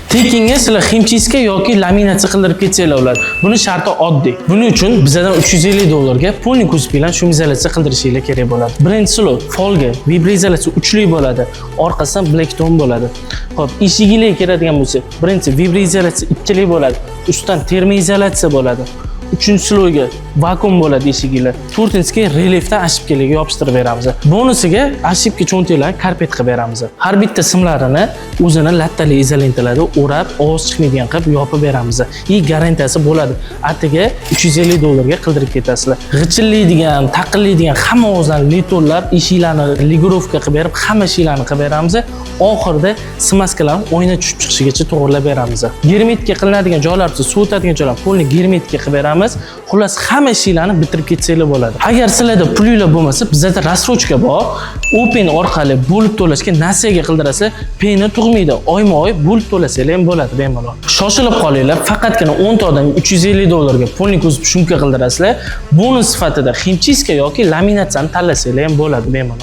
Tekinga sizlar himchiska yoki laminatsiya qildirib ketsanglar bo'ladi. Buni sharti oddiy. Buning uchun bizdan $350 polni kuzov bilan shumizolyatsiya qildirishinglar kerak bo'ladi. Birinchi slot folga vibratsiya uchli bo'ladi. Orqasidan black tone bo'ladi. Xo'p, eshigingizga kiradigan bo'lsa, birinchi vibratsiya ikkili bo'ladi. Ustidan termoizolyatsiya bo'ladi. Uchinchi slotga vakuum bo'ladi eshiginglar. To'rtinchisiga relyefdan ashibkalarga yopishtirib beramiz. Bonusiga ashibka cho'ntaklarni karpet qilib beramiz. Har bitta simlarini o'zini lattali izolentalarda o'rab, ovoz chiqmaydigan qilib yopib beramiz. Garantiyasi bo'ladi. Atiga $350 ga qildirib ketasizlar. G'ichillaydigan, taqillaydigan hamma ovozlarni litonlar, eshiklarni ligirovka qilib berib, hamma ishlarni qilib beramiz. Oxirida smaskalarni oyna tushib chiqishigacha to'g'rilab beramiz. Germetika qilinadigan joylar, suv o'tadigan joylar polni germetika qilib beramiz. Xullas hamma ishlarni bitirib ketsanglar bo'ladi. Agar sizlarda pulinglar bo'lmasa, bizda rassrochka bor. Open orqali bo'lib to'lashga nasiyaga qildirasizlar. Peni tug'maydi. Oyma-oy bo'lib to'lasanglar ham bo'ladi bemalol. Shoshilib qolinglar. Faqatgina 10 ta odam $350 ga polni kuzov shumka qildirasizlar. Bonus sifatida himchiska yoki laminatsiyani tanlasanglar ham bo'ladi bemalol.